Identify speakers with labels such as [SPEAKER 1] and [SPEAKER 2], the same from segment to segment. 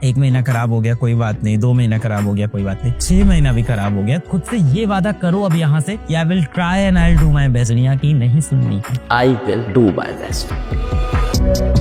[SPEAKER 1] 1 महीना खराब हो गया कोई बात नहीं, 2 महीना खराब हो गया कोई बात नहीं, 6 महीना भी खराब हो गया, खुद से ये वादा करो अब यहाँ से कि I will try and I will do my best. दुनिया की नहीं सुननी,
[SPEAKER 2] I will do my best.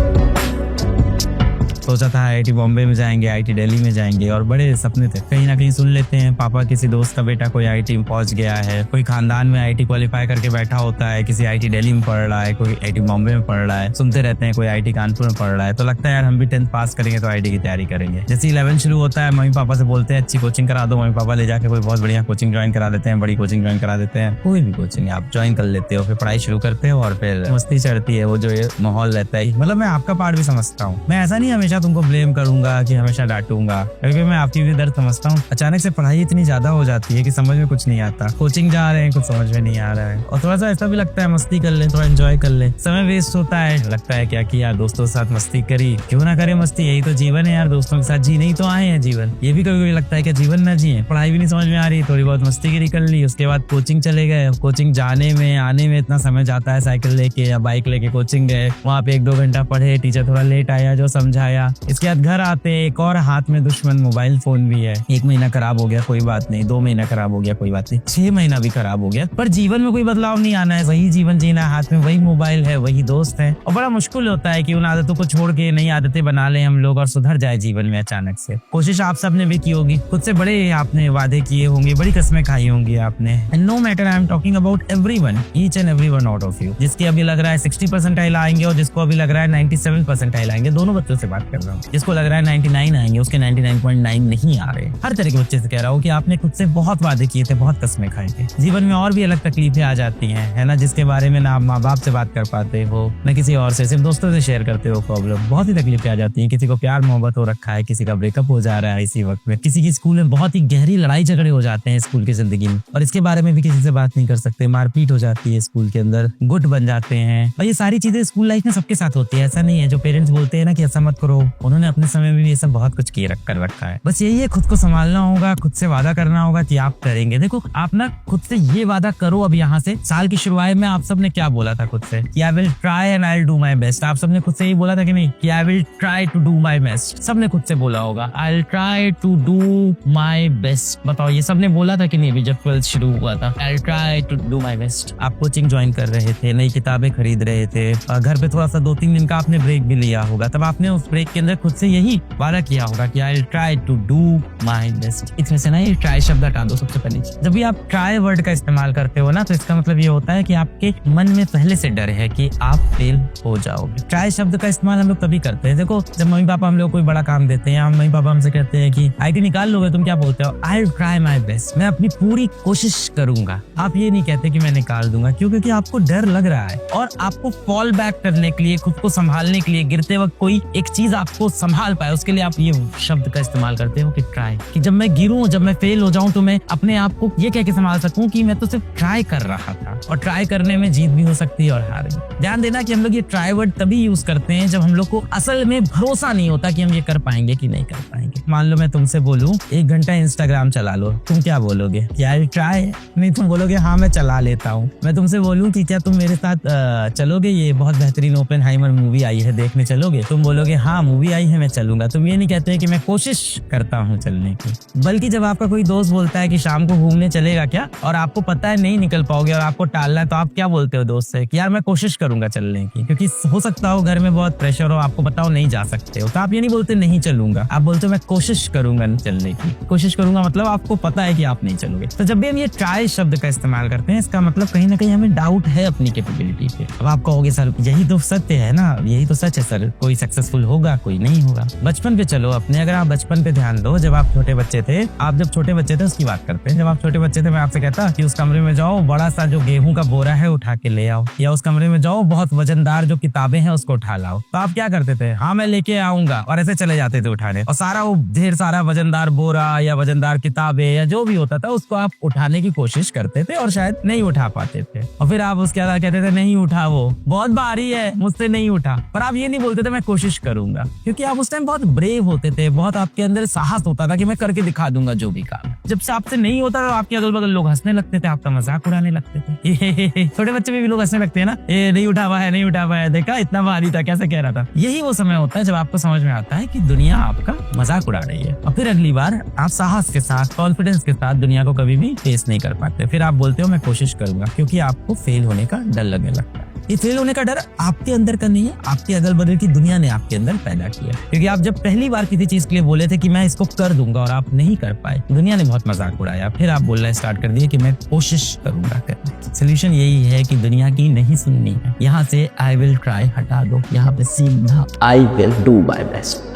[SPEAKER 1] सोचा था आईआईटी बॉम्बे में जाएंगे, आईआईटी दिल्ली में जाएंगे और बड़े सपने थे। कहीं ना कहीं सुन लेते हैं पापा किसी दोस्त का बेटा कोई आईआईटी में पहुंच गया है, कोई खानदान में आईआईटी क्वालिफाई करके बैठा होता है, किसी आईआईटी दिल्ली में पढ़ रहा है, कोई आईआईटी बॉम्बे में पढ़ रहा है, सुनते रहते हैं कोई आईआईटी कानपुर में पढ़ रहा है। तो लगता है यार हम भी 10th पास करेंगे तो आईआईटी की तैयारी करेंगे। जैसे 11th शुरू होता है मम्मी पापा से बोलते हैं अच्छी कोचिंग करा दो, मम्मी पापा ले जाके कोई बहुत बढ़िया कोचिंग ज्वाइन करा देते हैं, बड़ी कोचिंग ज्वाइन करा देते हैं। कोई भी कोचिंग आप ज्वाइन कर लेते हो, फिर पढ़ाई शुरू करते हो और फिर मस्ती चढ़ती है, वो जो ये माहौल रहता है। मतलब मैं आपका पार्ट भी समझता हूँ, मैं ऐसा नहीं हमेशा तुमको ब्लेम करूंगा कि हमेशा डांटूंगा, क्योंकि मैं आपकी भी दर्द समझता हूँ। अचानक से पढ़ाई इतनी ज्यादा हो जाती है कि समझ में कुछ नहीं आता, कोचिंग जा रहे हैं कुछ समझ में नहीं आ रहा है, और थोड़ा सा ऐसा भी लगता है मस्ती कर ले, थोड़ा एंजॉय कर ले, समय वेस्ट होता है। लगता है क्या कि यार दोस्तों के साथ मस्ती करी, क्यों ना करे मस्ती, यही तो जीवन है यार, दोस्तों के साथ जी नहीं तो आए हैं जीवन। ये भी कभी कभी लगता है कि जीवन ना जिए, पढ़ाई भी नहीं समझ में आ रही, थोड़ी बहुत मस्ती गिरी कर ली, उसके बाद कोचिंग चले गए, कोचिंग जाने में आने में इतना समय जाता है, साइकिल लेके या बाइक लेके कोचिंग गए, वहाँ पे 1-2 घंटा पढ़े, टीचर थोड़ा लेट आया जो समझाया, इसके बाद घर आते एक और हाथ में दुश्मन मोबाइल फोन भी है। 1 महीना खराब हो गया कोई बात नहीं, 2 महीना खराब हो गया कोई बात नहीं, 6 महीना भी खराब हो गया, पर जीवन में कोई बदलाव नहीं आना है, वही जीवन जीना है, हाथ में वही मोबाइल है, वही दोस्त है। और बड़ा मुश्किल होता है कि उन आदतों को छोड़ के नई आदतें बना ले हम लोग और सुधर जाए जीवन में अचानक से। कोशिश आप सबने भी की होगी, खुद से बड़े आपने वादे किए होंगे, बड़ी कस्में खाई होंगी आपने। And no matter, I am talking about everyone, each and everyone out of you, जिसके अभी लग रहा है 60 परसेंटाइल आएंगे और जिसको अभी लग रहा है 97 परसेंटाइल आएंगे। दोनों बच्चों से बात कर रहा हूँ, जिसको लग रहा है 99 आएंगे, उसके 99.9 नहीं आ रहे। हर तरह के बच्चे से कह रहा हूँ कि आपने खुद से बहुत वादे किए थे, बहुत कस्में खाई थी। जीवन में और भी अलग तकलीफें आ जाती हैं, है ना, जिसके बारे में ना आप माँ बाप से बात कर पाते हो, न किसी और से, सिर्फ दोस्तों से शेयर करते हो प्रॉब्लम। बहुत ही तकलीफें आ जाती हैं, किसी को प्यार मोहब्बत हो रखा है, किसी का ब्रेकअप हो जा रहा है इसी वक्त में, किसी की स्कूल में बहुत ही गहरी लड़ाई झगड़े हो जाते हैं स्कूल की जिंदगी में, और इसके बारे में भी किसी से बात नहीं कर सकते, मारपीट हो जाती है स्कूल के अंदर, गुट बन जाते हैं। और ये सारी चीजें स्कूल लाइफ में सबके साथ होती है, ऐसा नहीं है। जो पेरेंट्स बोलते हैं ना कि ऐसा मत करो, उन्होंने अपने समय में भी ये सब बहुत कुछ किए कर रखा है। बस यही है, खुद को संभालना होगा, खुद से वादा करना होगा कि आप करेंगे। देखो आप ना खुद से ये वादा करो अब यहाँ से। साल की शुरुआत में आप सबने क्या बोला था खुद से कि I will try and I will do my best. आप सबने खुद से ये बोला था कि नहीं कि I will try to do my best. सबने खुद से बोला होगा I will try to do my best. बताओ ये सबने बोला था कि नहीं अभी जब 12th शुरू हुआ था? I will try to do my best. आप कोचिंग ज्वाइन कर रहे थे, नई किताबें खरीद रहे थे, घर पे थोड़ा सा 2-3 दिन का आपने ब्रेक भी लिया होगा, तब आपने उस ब्रेक के अंदर खुद से यही वादा किया होगा कि I will try to do my best. इसमें से ना ये ट्राई शब्द हटा दो सबसे पहले। जब भी आप ट्राई वर्ड का इस्तेमाल करते हो ना, तो इसका मतलब ये होता है कि आपके मन में पहले से डर है कि आप फेल हो जाओगे। ट्राई शब्द का इस्तेमाल हम लोग तभी करते हैं, देखो जब मम्मी पापा हम लोग कोई बड़ा काम देते हैं, मम्मी पापा हमसे कहते हैं कि आईटी निकाल लोगे, तुम क्या बोलते हो? आई विल ट्राई माई बेस्ट, मैं अपनी पूरी कोशिश करूंगा। आप ये नहीं कहते कि मैं निकाल दूंगा, क्यों? क्योंकि आपको डर लग रहा है और आपको फॉल बैक करने के लिए, खुद को संभालने के लिए, गिरते वक्त कोई एक चीज आपको संभाल पाए, उसके लिए आप ये शब्द का इस्तेमाल करते हो कि ट्राई, कि जब मैं गिरूं, जब मैं फेल हो जाऊं तो मैं अपने आप को ये कह के संभाल सकूं कि मैं तो सिर्फ ट्राई कर रहा था। और ट्राई करने में जीत भी हो सकती है और हार भी। ध्यान देना कि हम लोग ये ट्राई वर्ड तभी यूज करते हैं जब हम लोग को असल में भरोसा नहीं होता कि हम ये कर पाएंगे कि नहीं कर पाएंगे। मान लो मैं तुमसे बोलूं 1 घंटा इंस्टाग्राम चला लो, तुम क्या बोलोगे? क्या ट्राई? नहीं, तुम बोलोगे हाँ मैं चला लेता हूँ। मैं तुमसे बोलूं कि क्या तुम मेरे साथ चलोगे, ये बहुत बेहतरीन ओपेनहाइमर मूवी आई है, देखने चलोगे? तुम बोलोगे हाँ मूवी आई है मैं चलूंगा। तुम ये नहीं कहते कि मैं कोशिश करता हूँ चलने की। बल्कि जब आपका कोई दोस्त बोलता है कि शाम को घूमने चलेगा क्या, और आपको पता है नहीं निकल पाओगे और आपको टालना है, तो आप क्या बोलते हो दोस्त से कि यार मैं कोशिश करूंगा चलने की, क्योंकि हो सकता हो घर में बहुत प्रेशर हो, आपको पता हो नहीं जा सकते हो, तो आप ये नहीं बोलते नहीं चलूंगा, आप बोलते हो मैं कोशिश करूंगा चलने की। कोशिश करूंगा मतलब आपको पता है कि आप नहीं चलोगे। तो जब भी हम ये ट्राई शब्द का इस्तेमाल करते हैं, इसका मतलब कहीं ना कहीं हमें डाउट है अपनी कैपेबिलिटी पे। अब आप कहोगे सर यही तो सत्य है ना, यही तो सच है सर, कोई सक्सेसफुल होगा कोई नहीं होगा। बचपन पे चलो अपने, अगर आप बचपन पे ध्यान दो, जब आप छोटे बच्चे थे, आप जब छोटे बच्चे थे उसकी बात करते हैं। जब आप छोटे बच्चे थे मैं आपसे कहता कि उस कमरे में जाओ, बड़ा सा जो गेहूं का बोरा है उठा के ले आओ, या उस कमरे में जाओ बहुत वजनदार जो किताबें हैं उसको उठा लाओ, तो आप क्या करते थे? हाँ मैं लेके आऊंगा, और ऐसे चले जाते थे उठाने, और सारा वो ढेर सारा वजनदार बोरा या वजनदार किताबें या जो भी होता था उसको आप उठाने की कोशिश करते थे और शायद नहीं उठा पाते थे, और फिर आप उसके बाद कहते थे नहीं उठा, वो बहुत भारी है मुझसे नहीं उठा। पर आप ये नहीं बोलते थे मैं कोशिश करूंगा, क्योंकि आप उस टाइम बहुत ब्रेव होते थे, बहुत आपके अंदर साहस होता था कि मैं करके दिखा दूंगा जो भी काम। जब से आपसे नहीं होता तो आपके अगल बगल लोग हंसने लगते थे, आपका मजाक उड़ाने लगते थे। छोटे बच्चे भी लोग हंसने लगते हैं ना, ये नहीं उठा हुआ है, नहीं उठा हुआ है, देखा इतना भारी था, कैसे कह रहा था। यही वो समय होता है जब आपको समझ में आता है कि दुनिया आपका मजाक उड़ा रही है, और फिर अगली बार आप साहस के साथ, कॉन्फिडेंस के साथ दुनिया को कभी भी फेस नहीं कर पाते। फिर आप बोलते हो मैं कोशिश करूंगा, क्योंकि आपको फेल होने का डर लगने लगता है। ये फेल होने का डर आपके अंदर का नहीं है, आपके अगल बगल की दुनिया ने आपके अंदर पैदा किया। क्योंकि आप जब पहली बार किसी चीज के लिए बोले थे कि मैं इसको कर दूंगा और आप नहीं कर पाए, दुनिया ने बहुत मजाक उड़ाया। फिर आप बोलना स्टार्ट कर दिए कि मैं कोशिश करूंगा करने। सोल्यूशन यही है कि दुनिया की नहीं सुननी है। यहाँ से आई विल ट्राई हटा दो, यहाँ पे सीधा
[SPEAKER 2] I will do my best.